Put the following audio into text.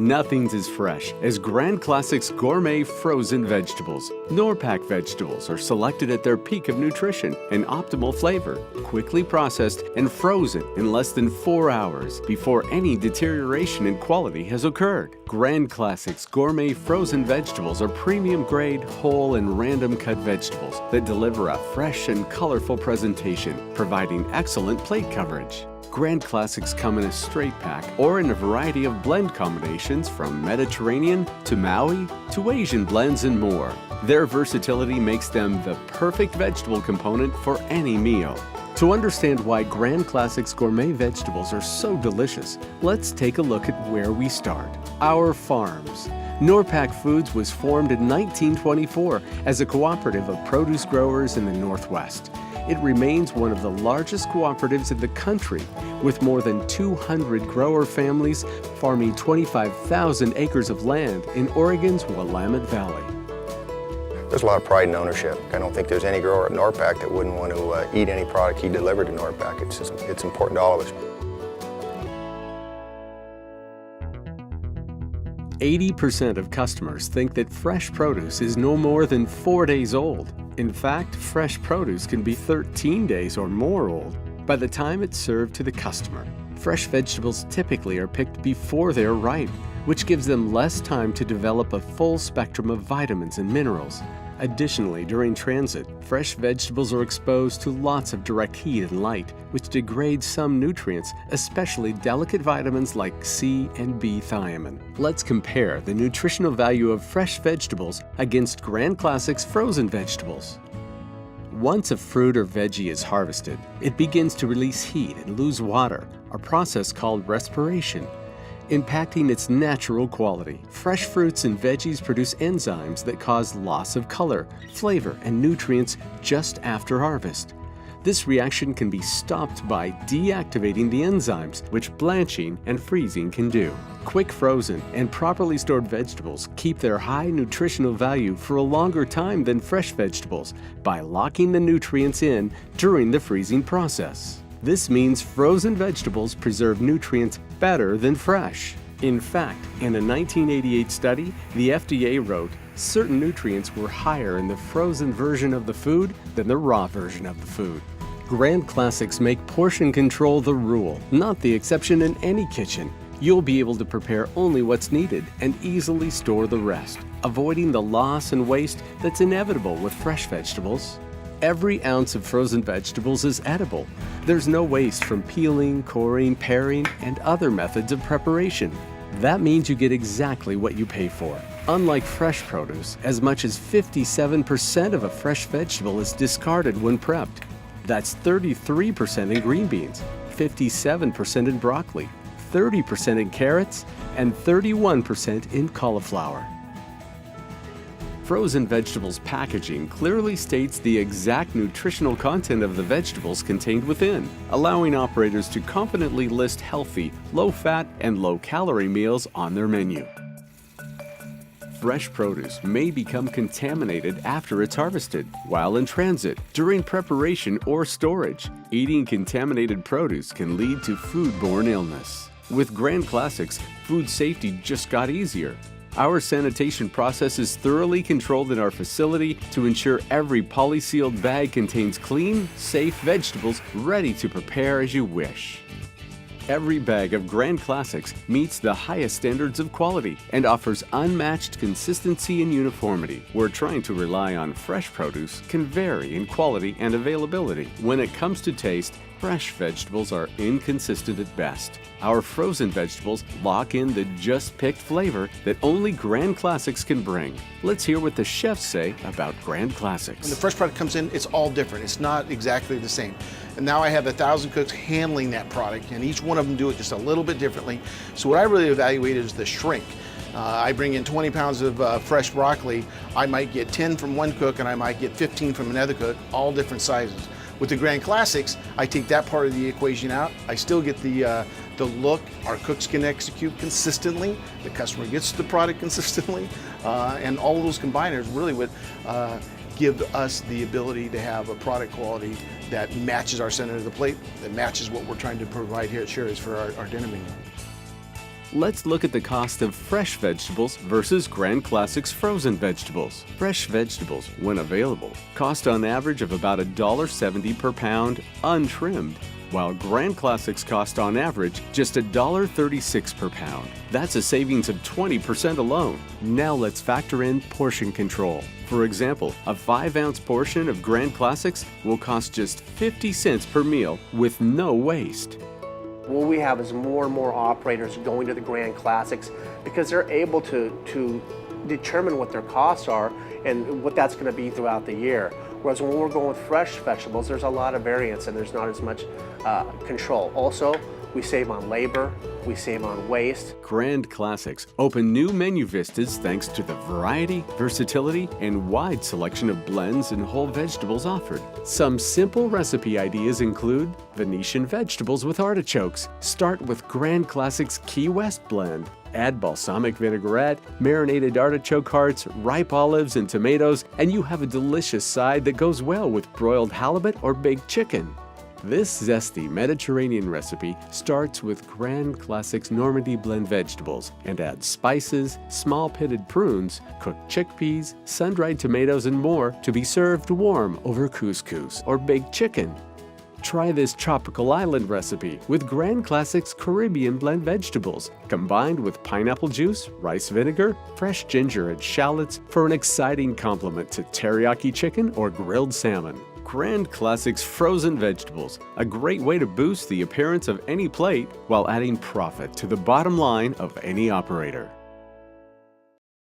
Nothing's as fresh as Grand Classic's gourmet frozen vegetables. Norpac vegetables are selected at their peak of nutrition and optimal flavor, quickly processed and frozen in less than 4 hours before any deterioration in quality has occurred. Grand Classic's gourmet frozen vegetables are premium grade, whole and random cut vegetables that deliver a fresh and colorful presentation, providing excellent plate coverage. Grand Classics come in a straight pack or in a variety of blend combinations from Mediterranean to Maui to Asian blends and more. Their versatility makes them the perfect vegetable component for any meal. To understand why Grand Classics gourmet vegetables are so delicious, let's take a look at where we start. Our farms. Norpac Foods was formed in 1924 as a cooperative of produce growers in the Northwest. It remains one of the largest cooperatives in the country, with more than 200 grower families farming 25,000 acres of land in Oregon's Willamette Valley. There's a lot of pride in ownership. I don't think there's any grower at Norpac that wouldn't want to eat any product he delivered to Norpac. It's important to all of us. 80% of customers think that fresh produce is no more than 4 days old. In fact, fresh produce can be 13 days or more old by the time it's served to the customer. Fresh vegetables typically are picked before they're ripe, which gives them less time to develop a full spectrum of vitamins and minerals. Additionally, during transit, fresh vegetables are exposed to lots of direct heat and light, which degrades some nutrients, especially delicate vitamins like C and B thiamine. Let's compare the nutritional value of fresh vegetables against Grand Classic's frozen vegetables. Once a fruit or veggie is harvested, it begins to release heat and lose water, a process called respiration, impacting its natural quality. Fresh fruits and veggies produce enzymes that cause loss of color, flavor, and nutrients just after harvest. This reaction can be stopped by deactivating the enzymes, which blanching and freezing can do. Quick frozen and properly stored vegetables keep their high nutritional value for a longer time than fresh vegetables by locking the nutrients in during the freezing process. This means frozen vegetables preserve nutrients better than fresh. In fact, in a 1988 study, the FDA wrote certain nutrients were higher in the frozen version of the food than the raw version of the food. Grand Classics make portion control the rule, not the exception in any kitchen. You'll be able to prepare only what's needed and easily store the rest, avoiding the loss and waste that's inevitable with fresh vegetables. Every ounce of frozen vegetables is edible. There's no waste from peeling, coring, paring, and other methods of preparation. That means you get exactly what you pay for. Unlike fresh produce, as much as 57% of a fresh vegetable is discarded when prepped. That's 33% in green beans, 57% in broccoli, 30% in carrots, and 31% in cauliflower. Frozen vegetables packaging clearly states the exact nutritional content of the vegetables contained within, allowing operators to confidently list healthy, low-fat, and low-calorie meals on their menu. Fresh produce may become contaminated after it's harvested, while in transit, during preparation or storage. Eating contaminated produce can lead to foodborne illness. With Grand Classics, food safety just got easier. Our sanitation process is thoroughly controlled in our facility to ensure every polysealed bag contains clean, safe vegetables ready to prepare as you wish. Every bag of Grand Classics meets the highest standards of quality and offers unmatched consistency and uniformity. Where trying to rely on fresh produce can vary in quality and availability. When it comes to taste, fresh vegetables are inconsistent at best. Our frozen vegetables lock in the just-picked flavor that only Grand Classics can bring. Let's hear what the chefs say about Grand Classics. When the fresh product comes in, it's all different. It's not exactly the same. And now I have 1,000 cooks handling that product, and each one of them do it just a little bit differently. So what I really evaluate is the shrink. I bring in 20 pounds of fresh broccoli. I might get 10 from one cook, and I might get 15 from another cook, all different sizes. With the Grand Classics, I take that part of the equation out. I still get the look. Our cooks can execute consistently. The customer gets the product consistently. And all of those combiners really would give us the ability to have a product quality that matches our center of the plate, that matches what we're trying to provide here at Sherry's for our dinner menu. Let's look at the cost of fresh vegetables versus Grand Classics frozen vegetables. Fresh vegetables, when available, cost on average of about $1.70 per pound untrimmed, while Grand Classics cost on average just $1.36 per pound. That's a savings of 20% alone. Now let's factor in portion control. For example, a 5-ounce portion of Grand Classics will cost just 50 cents per meal with no waste. What we have is more and more operators going to the Grand Classics because they're able to determine what their costs are and what that's going to be throughout the year. Whereas when we're going with fresh vegetables, there's a lot of variance and there's not as much control. Also, we save on labor, we save on waste. Grand Classics open new menu vistas thanks to the variety, versatility, and wide selection of blends and whole vegetables offered. Some simple recipe ideas include Venetian vegetables with artichokes. Start with Grand Classics Key West blend. Add balsamic vinaigrette, marinated artichoke hearts, ripe olives, and tomatoes, and you have a delicious side that goes well with broiled halibut or baked chicken. This zesty Mediterranean recipe starts with Grand Classics Normandy blend vegetables and adds spices, small pitted prunes, cooked chickpeas, sun-dried tomatoes, and more to be served warm over couscous or baked chicken. Try this tropical island recipe with Grand Classics Caribbean blend vegetables, combined with pineapple juice, rice vinegar, fresh ginger, and shallots for an exciting complement to teriyaki chicken or grilled salmon. Grand Classics frozen vegetables, a great way to boost the appearance of any plate while adding profit to the bottom line of any operator.